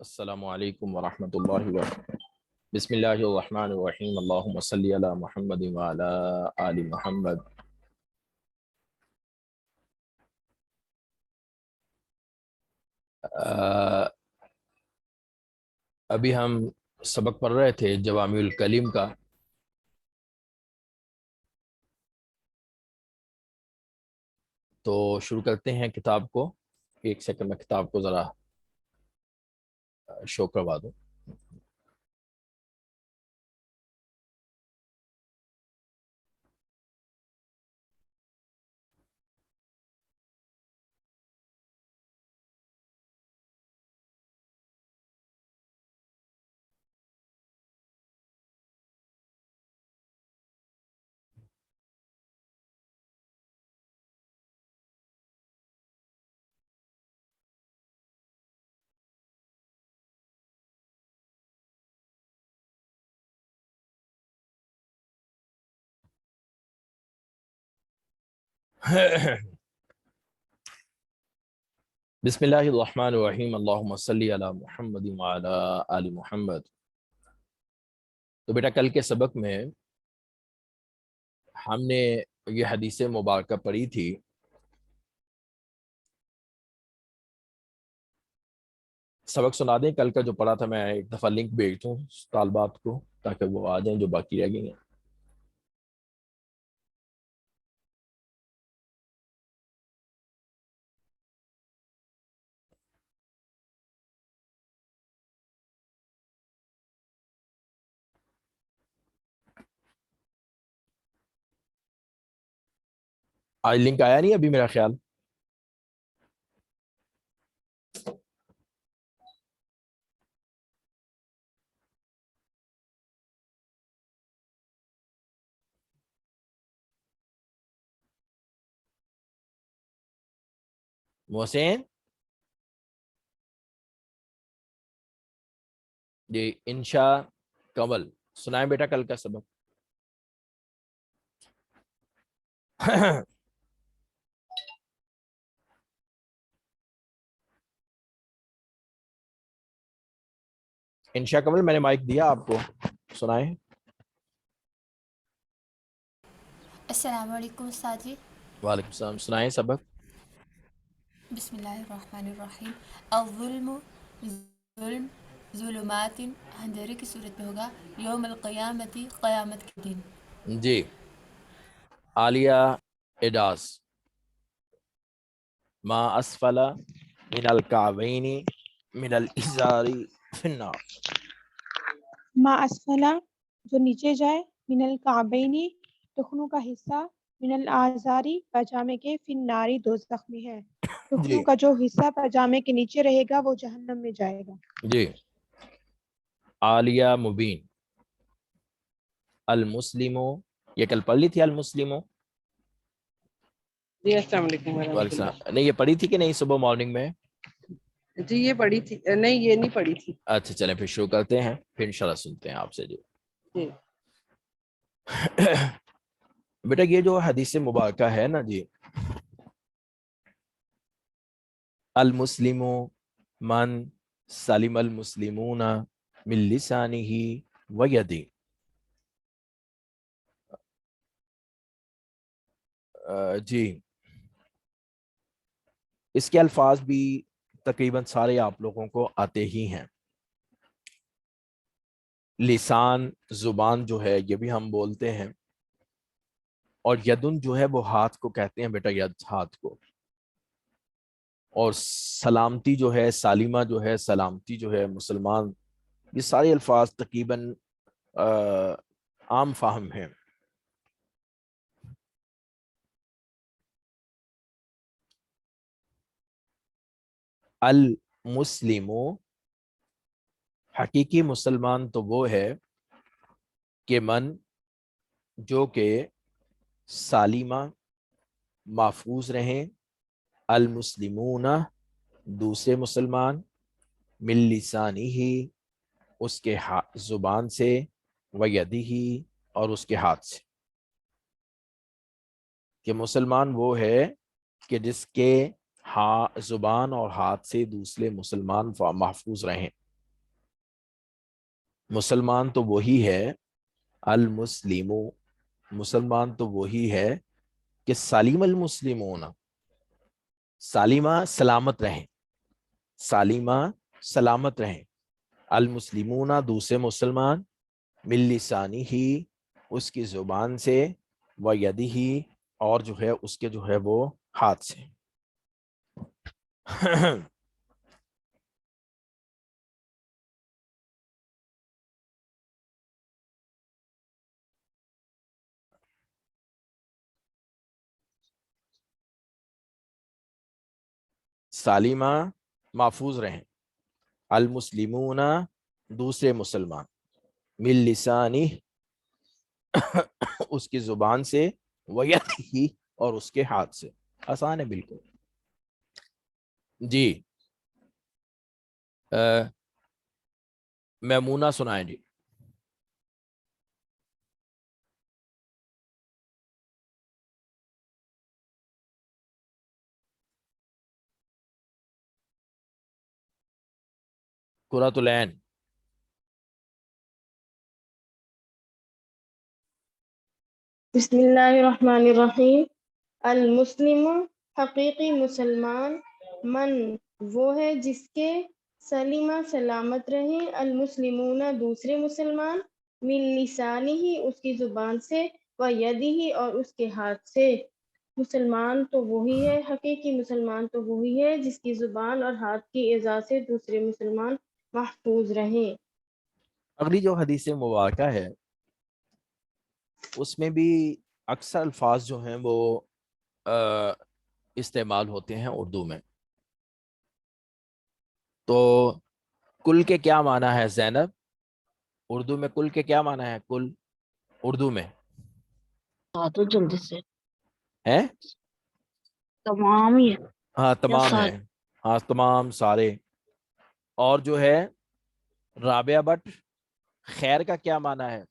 السلام علیکم ورحمۃ اللہ وبرکاتہ۔ بسم اللہ الرحمن الرحیم، اللہم صلی علی محمد وعلی آل محمد۔ ابھی ہم سبق پڑھ رہے تھے جوامع الکلم کا، تو شروع کرتے ہیں کتاب کو۔ ایک سیکنڈ میں کتاب کو ذرا شو کروا دوں۔ بسم اللہ الرحمن الرحیم، اللہم صلی علی محمد وعلی آل محمد۔ تو بیٹا کل کے سبق میں ہم نے یہ حدیث مبارکہ پڑھی تھی۔ سبق سنا دیں کل کا جو پڑھا تھا، میں ایک دفعہ لنک بھیج دوں طالبات کو تاکہ وہ آ جائیں جو باقی رہ گئی ہیں۔ آج لنک آیا نہیں ابھی میرا خیال۔ محسن جی، انشاء کمل سنائیں بیٹا کل کا سبق۔ انشاء کمل میں نے مائک دیا آپ کو، سنائیں۔ السلام علیکم استاد جی۔ وعلیکم السلام، سنائیں سبق۔ بسم اللہ الرحمن الرحیم۔ الظلم ظلم ظلمات اندھیرے کی صورت میں ہوگا، یوم القیامتی قیامت کے دن۔ جی، عالیہ اڈاس، ما اسفل من الکعبین من الازار فی النار۔ ما اسفلا جو نیچے جائے، من الکعبینی ٹخنوں کا حصہ، من الازاری پاجامے کے، فی الناری دوزخ میں ہے۔ ٹخنوں جی کا جو حصہ پاجامے کے نیچے رہے گا وہ جہنم میں جائے گا۔ جی، عالیہ مبین، المسلمو، یہ کل پڑھ لی تھی المسلمو۔ جی السلام علیکم ورحمۃ وعلیکم اللہ۔ السلام، نہیں یہ پڑھی تھی کہ نہیں صبح مارننگ میں؟ جی یہ پڑھی تھی، نہیں یہ نہیں پڑھی تھی۔ اچھا چلیں پھر شروع کرتے ہیں، پھر انشاءاللہ سنتے ہیں آپ سے۔ جی جی بیٹا یہ جو حدیث مبارکہ ہے نا جی، المسلم من سلم المسلمون من لسانہ و یدہ، جی اس کے الفاظ بھی تقریباً سارے آپ لوگوں کو آتے ہی ہیں۔ لسان زبان جو ہے یہ بھی ہم بولتے ہیں، اور یدن جو ہے وہ ہاتھ کو کہتے ہیں بیٹا، ید ہاتھ کو۔ اور سلامتی جو ہے، سالمہ جو ہے، سلامتی جو ہے مسلمان، یہ سارے الفاظ تقریباً عام فہم ہیں۔ المسلم، حقیقی مسلمان تو وہ ہے کہ من جو کہ سالمہ محفوظ رہیں، المسلمون دوسرے مسلمان، من لسانہ اس کے زبان سے، و یدہ اور اس کے ہاتھ سے۔ کہ مسلمان وہ ہے کہ جس کے زبان اور ہاتھ سے دوسرے مسلمان محفوظ رہیں۔ مسلمان تو وہی ہے، المسلم، مسلمان تو وہی ہے کہ سالم المسلمون، سالمہ سلامت رہیں، سالمہ سلامت رہیں، المسلمون دوسرے مسلمان، من لسانی ہی اس کی زبان سے، و یدی اور جو ہے اس کے جو ہے وہ ہاتھ سے۔ سالمہ محفوظ رہیں، المسلمون دوسرے مسلمان، من لسانی اس کی زبان سے، ویدہ اور اس کے ہاتھ سے۔ آسان ہے بالکل۔ جی میمونہ سنائیں جی۔ قرۃ العین۔ بسم اللہ الرحمن الرحیم۔ المسلم حقیقی مسلمان، من وہ ہے جس کے سلیمہ سلامت رہیں المسلمون دوسرے مسلمان، من لسانی ہی اس کی زبان سے، و یدی ہی اور اس کے ہاتھ سے۔ مسلمان تو وہی ہے، حقیقی مسلمان تو وہی ہے جس کی زبان اور ہاتھ کی ایذا سے دوسرے مسلمان محفوظ رہیں۔ اگلی جو حدیث مبارکہ ہے اس میں بھی اکثر الفاظ جو ہیں وہ استعمال ہوتے ہیں اردو میں۔ تو کل کے کیا معنی ہے زینب؟ اردو میں کل کے کیا معنی ہے؟ کل اردو میں تو جلدی سے ہے؟ تمام ہی ہاں تمام ہے، ہاں تمام سارے۔ اور جو ہے رابعہ بٹ، خیر کا کیا معنی ہے؟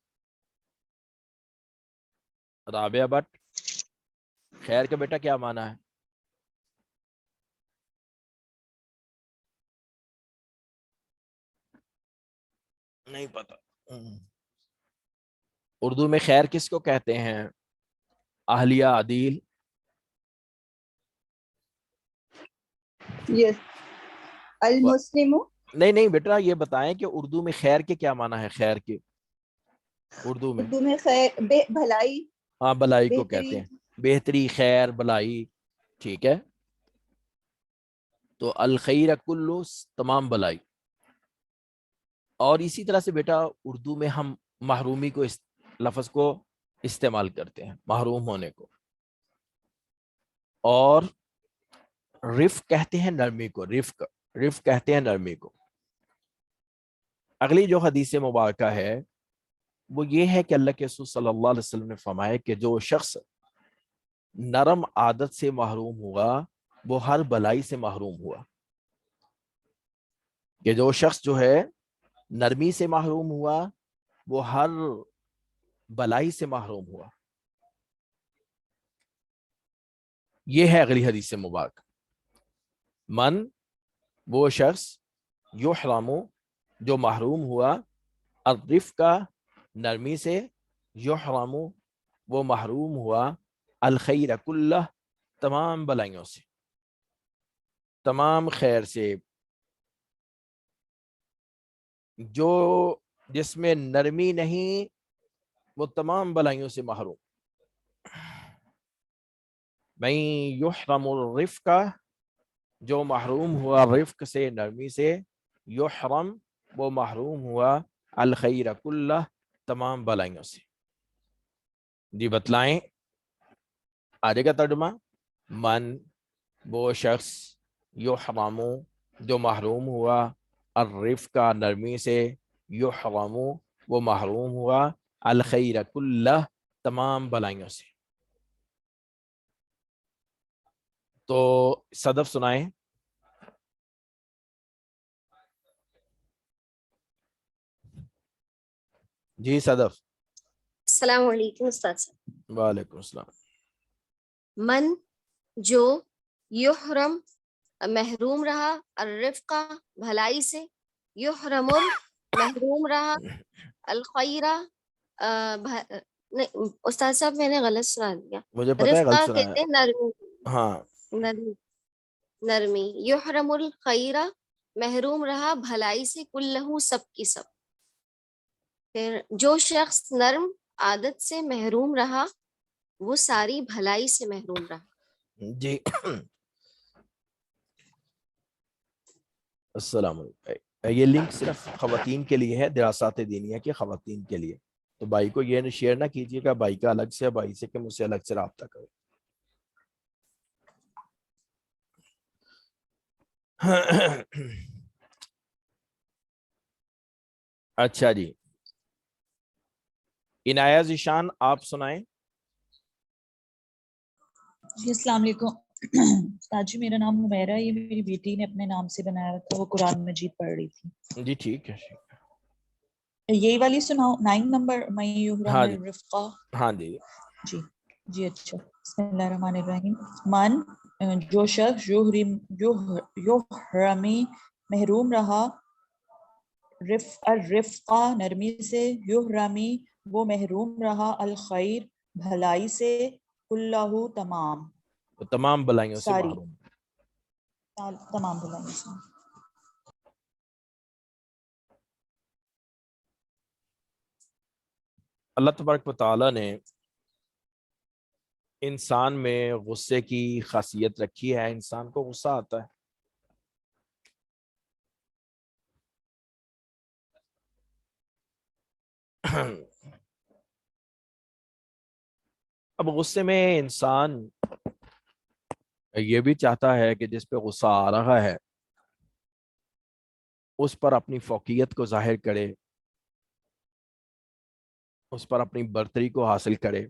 رابعہ بٹ خیر کا بیٹا کیا معنی ہے؟ نہیں پتا۔ اردو میں خیر کس کو کہتے ہیں؟ اہلیہ عدیل؟ یس المسلم، نہیں بیٹا یہ بتائیں کہ اردو میں خیر کے کیا معنی ہے؟ خیر کے اردو میں خیر بھلائی، ہاں بلائی کو بہتری۔ کہتے ہیں، بہتری، خیر، بلائی، ٹھیک ہے۔ تو الخیر کلو تمام بلائی۔ اور اسی طرح سے بیٹا اردو میں ہم محرومی کو لفظ کو استعمال کرتے ہیں، محروم ہونے کو، اور رفق کہتے ہیں نرمی کو، رفق کہتے ہیں نرمی کو۔ اگلی جو حدیث مبارکہ ہے وہ یہ ہے کہ اللہ کے رسول صلی اللہ علیہ وسلم نے فرمایا کہ جو شخص نرم عادت سے محروم ہوا وہ ہر بلائی سے محروم ہوا، کہ جو شخص جو ہے نرمی سے محروم ہوا وہ ہر بلائی سے محروم ہوا۔ یہ ہے اگلی حدیث مبارک۔ من وہ شخص، یحرم جو محروم ہوا، الرفق کا نرمی سے، یحرم وہ محروم ہوا، الخیر کلہ تمام بلائیوں سے، تمام خیر سے۔ جو جس میں نرمی نہیں وہ تمام بلائیوں سے محروم۔ من یحرم الرفق جو محروم ہوا رفق سے، نرمی سے، یحرم وہ محروم ہوا الخیر کلہ تمام بلائیوں سے۔ جی بتلائیں آگے کا ترجمہ۔ من وہ شخص، یحرم جو محروم ہوا، الرفق نرمی سے، یحرم وہ محروم ہوا الخیر کلہ تمام بلائیوں سے۔ تو صدف سنائیں۔ جی صدف۔ السلام علیکم استاد صاحب۔ وعلیکم السلام۔ من جو، یحرم محروم رہا، الرفقہ بھلائی سے، یحرم محروم رہا الخیرہ نہیں استاد صاحب میں نے غلط سنا دیا. مجھے پتہ ہے غلط رفقہ سنا کہتے ہے. ہیں نرمی. ہاں نرمی. یحرم الخیرہ محروم رہا بھلائی سے کلہ سب کی سب. پھر جو شخص نرم عادت سے محروم رہا وہ ساری بھلائی سے محروم رہا. جی. السلام علیکم. یہ لنک صرف خواتین کے لیے ہے، دراسات دینیہ کے خواتین کے لیے. تو بھائی کو یہ شیئر نہ کیجیے گا، بھائی کا الگ سے، بھائی سے کہ مجھ سے الگ سے رابطہ کرے. اچھا جی، عنایہ ذیشان آپ سنائیں. جی السلام علیکم استاد جی، میرا نام حمیرہ ہے، یہ میری بیٹی نے اپنے نام سے بنایا تھا، وہ قرآن مجید پڑھ رہی تھی. جی ٹھیک ہے. یہی والی سناؤ 9 نمبر میں یحرم ہاں جی الرفقہ. ہاں جی. جی اچھا. بسم اللہ الرحمن الرحیم. من جو شخص یحرمی محروم رہا الرفقہ نرمی سے، یحرمی وہ محروم رہا الخیر بھلائی سے، کلہ تمام تو تمام بلائیوں سے ساری محروم. تمام بھلائیوں سے. اللہ تبارک و تعالیٰ نے انسان میں غصے کی خاصیت رکھی ہے. انسان کو غصہ آتا ہے. اب غصے میں انسان یہ بھی چاہتا ہے کہ جس پہ غصہ آ رہا ہے اس پر اپنی فوقیت کو ظاہر کرے، اس پر اپنی برتری کو حاصل کرے.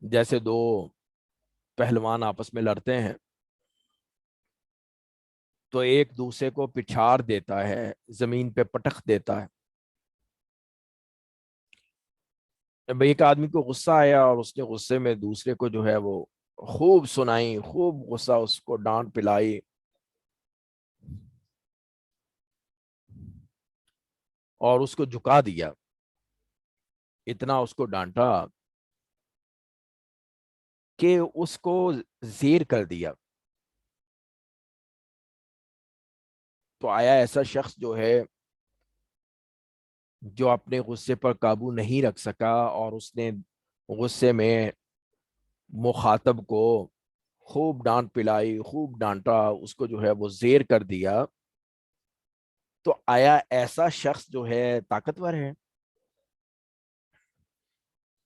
جیسے دو پہلوان آپس میں لڑتے ہیں تو ایک دوسرے کو پچھاڑ دیتا ہے، زمین پہ پٹخ دیتا ہے. جب ایک آدمی کو غصہ آیا اور اس نے غصے میں دوسرے کو جو ہے وہ خوب سنائی، خوب غصہ اس کو ڈانٹ پلائی، اور اس کو جھکا دیا، اتنا اس کو ڈانٹا کہ اس کو زیر کر دیا. تو آیا ایسا شخص جو ہے جو اپنے غصے پر قابو نہیں رکھ سکا اور اس نے غصے میں مخاطب کو خوب ڈانٹ پلائی، خوب ڈانٹا، اس کو جو ہے وہ زیر کر دیا. تو آیا ایسا شخص جو ہے طاقتور ہے؟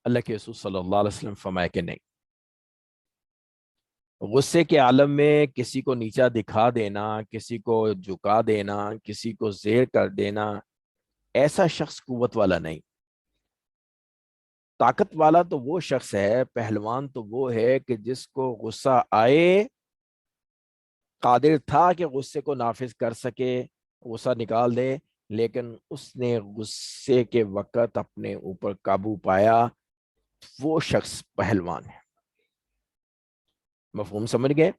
اللہ کے رسول صلی اللہ علیہ وسلم فرمایا کہ نہیں. غصے کے عالم میں کسی کو نیچا دکھا دینا، کسی کو جھکا دینا، کسی کو زیر کر دینا، ایسا شخص قوت والا نہیں. طاقت والا تو وہ شخص ہے، پہلوان تو وہ ہے کہ جس کو غصہ آئے، قادر تھا کہ غصے کو نافذ کر سکے، غصہ نکال دے، لیکن اس نے غصے کے وقت اپنے اوپر قابو پایا. وہ شخص پہلوان ہے. مفہوم سمجھ گئے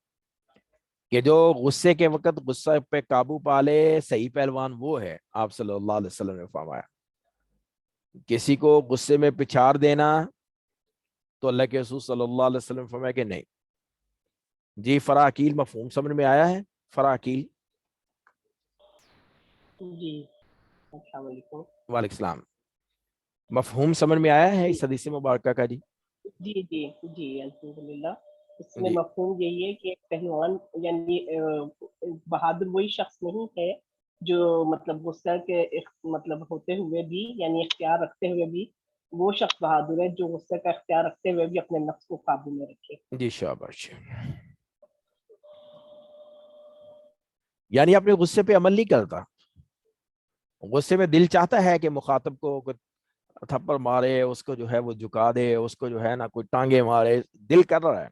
کہ جو غصے کے وقت غصہ پہ قابو پا لے، صحیح پہلوان وہ ہے. آپ صلی اللہ علیہ وسلم نے فرمایا کسی کو غصے میں پچھاڑ دینا تو اللہ کے رسول صلی اللہ علیہ وسلم فرمایا کہ نہیں. جی فراقیل مفہوم سمجھ میں آیا ہے؟ فراقیل. جی السلام علیکم. وعلیکم السلام. مفہوم سمجھ میں آیا ہے اس حدیث مبارکہ کا؟ جی جی جی جی الحمدللہ. اس میں جی مفہوم یہی ہے کہ ایک پہلوان یعنی بہادر وہی شخص نہیں ہے جو مطلب غصہ کے مطلب ہوتے ہوئے بھی یعنی اختیار رکھتے ہوئے بھی وہ شخص بہادر ہے جو غصے کا اختیار رکھتے ہوئے بھی اپنے نفس کو قابو میں رکھے. جی شاباش. یعنی اپنے غصے پہ عمل نہیں کرتا. غصے میں دل چاہتا ہے کہ مخاطب کو تھپڑ مارے، اس کو جو ہے وہ جھکا دے، اس کو جو ہے نا کوئی ٹانگے مارے، دل کر رہا ہے،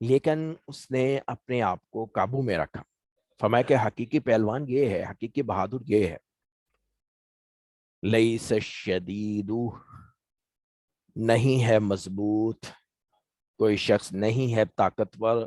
لیکن اس نے اپنے آپ کو قابو میں رکھا. فرمایا کہ حقیقی پہلوان یہ ہے، حقیقی بہادر یہ ہے. لیس الشدید، نہیں ہے مضبوط، کوئی شخص نہیں ہے طاقتور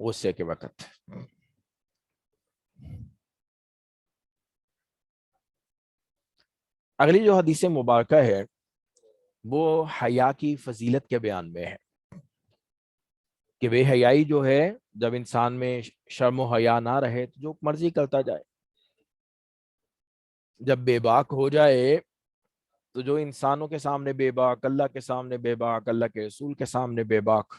غصے کے وقت. اگلی جو حدیث مبارکہ ہے وہ حیا کی فضیلت کے بیان میں ہے کہ بے حیائی جو ہے جب انسان میں شرم و حیا نہ رہے تو جو مرضی کرتا جائے. جب بے باک ہو جائے تو جو انسانوں کے سامنے بے باک، اللہ کے سامنے بے باک، اللہ کے رسول کے سامنے بے باک،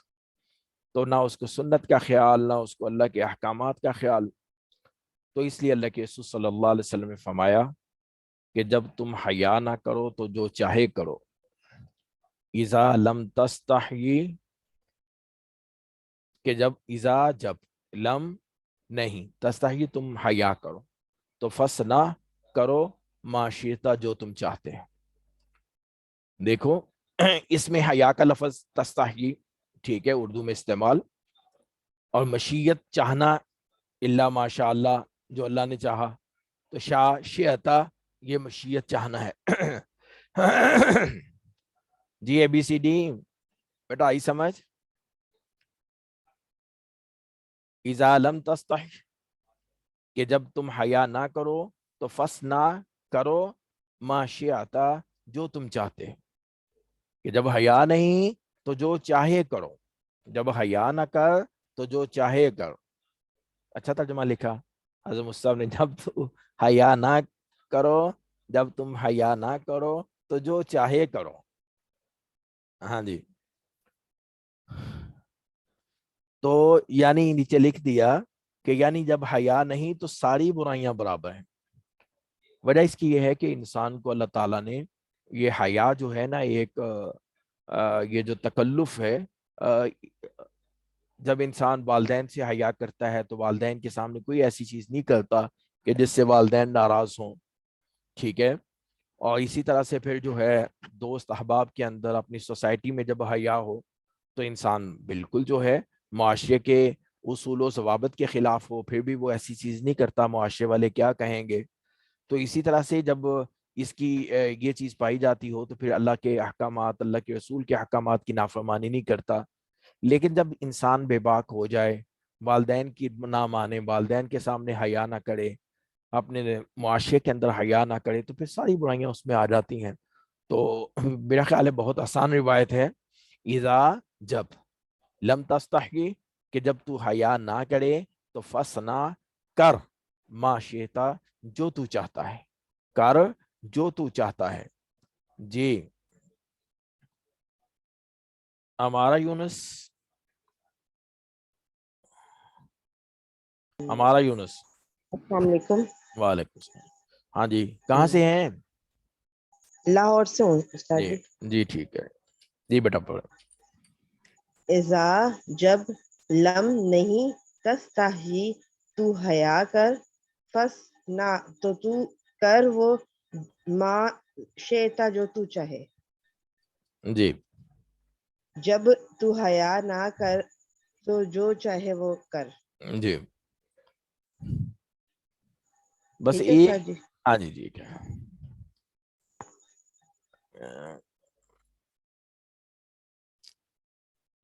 تو نہ اس کو سنت کا خیال، نہ اس کو اللہ کے احکامات کا خیال. تو اس لیے اللہ کے رسول صلی اللہ علیہ وسلم نے فرمایا کہ جب تم حیا نہ کرو تو جو چاہے کرو. اذا لم تستحی، کہ جب لم نہیں، تستحی تم حیا کرو، تو فسنا کرو ما شئتا جو تم چاہتے ہیں. دیکھو اس میں حیا کا لفظ تستحی ٹھیک ہے اردو میں استعمال، اور مشیت چاہنا الا ماشاء اللہ جو اللہ نے چاہا، تو شئتا یہ مشیت چاہنا ہے. جی اے بی سی ڈی بیٹا آئی سمجھ. اذا لم تستحی کہ جب تم حیا نہ کرو تو فسنا کرو ما شئتا جو تم چاہتے ہیں. کہ جب حیا نہیں تو جو چاہے کرو، جب حیا نہ کر تو جو چاہے کر. اچھا ترجمہ لکھا حضرت مصطفیٰ نے، جب تو حیا نہ کرو، جب تم حیا نہ کرو تو جو چاہے کرو. ہاں جی، تو یعنی نیچے لکھ دیا کہ یعنی جب حیا نہیں تو ساری برائیاں برابر ہیں. وجہ اس کی یہ ہے کہ انسان کو اللہ تعالیٰ نے یہ حیا جو ہے نا ایک یہ جو تکلف ہے، جب انسان والدین سے حیا کرتا ہے تو والدین کے سامنے کوئی ایسی چیز نہیں کرتا کہ جس سے والدین ناراض ہوں، ٹھیک ہے. اور اسی طرح سے پھر جو ہے دوست احباب کے اندر اپنی سوسائٹی میں جب حیا ہو تو انسان بالکل جو ہے معاشرے کے اصول و ضوابط کے خلاف ہو، پھر بھی وہ ایسی چیز نہیں کرتا معاشرے والے کیا کہیں گے. تو اسی طرح سے جب اس کی یہ چیز پائی جاتی ہو تو پھر اللہ کے احکامات، اللہ کے رسول کے احکامات کی نافرمانی نہیں کرتا. لیکن جب انسان بے باک ہو جائے، والدین کی نہ مانے، والدین کے سامنے حیا نہ کرے، اپنے معاشرے کے اندر حیا نہ کرے، تو پھر ساری برائیاں اس میں آ جاتی ہیں. تو میرا خیال ہے بہت آسان روایت ہے. اذا جب لم تستحی کہ جب تو حیا نہ کرے تو فسنا کر ما شئتا جو تو چاہتا ہے، کر جو تو چاہتا ہے. جی ہمارا یونس السلام علیکم. وعلیکم السلام. ہاں جی کہاں سے ہیں؟ لاہور سے ہوں استاد جی جی. جی ٹھیک ہے جی بیٹا پڑھو. اذا جب لم نہیں تستحی تو حیا کر، فس نہ تو کر وہ ما شئتا جو تو چاہے. جی جب تو حیا نہ کر تو جو چاہے وہ کر. جی بس ٹھیک ہے ایک، استاد جی. ہاں جی ٹھیک ہے.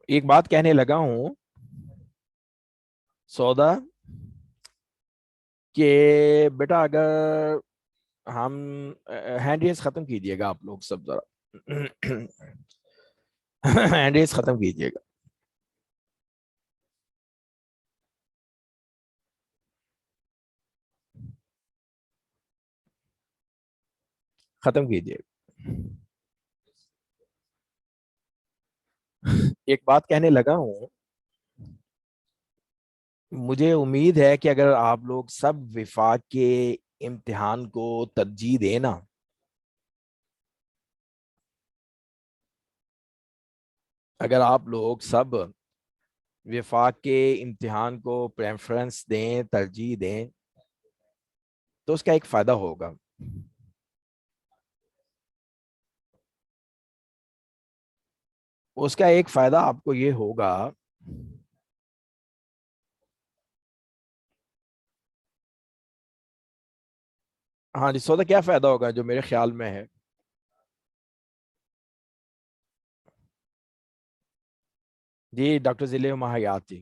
ایک بات کہنے لگا ہوں سودا، کہ بیٹا اگر ہم ہینڈ ریز ختم کیجئے گا آپ لوگ سب ذرا، ہینڈ ریز ختم کیجئے گا. ختم کیجئے. ایک بات کہنے لگا ہوں، مجھے امید ہے کہ اگر آپ لوگ سب وفاق کے امتحان کو ترجیح دیں نا، اگر آپ لوگ سب وفاق کے امتحان کو پریفرنس دیں، ترجیح دیں، تو اس کا ایک فائدہ ہوگا. اس کا ایک فائدہ آپ کو یہ ہوگا ہاں جی سودا، کیا فائدہ ہوگا جو میرے خیال میں ہے؟ جی ڈاکٹر ضلع ماہیات جی.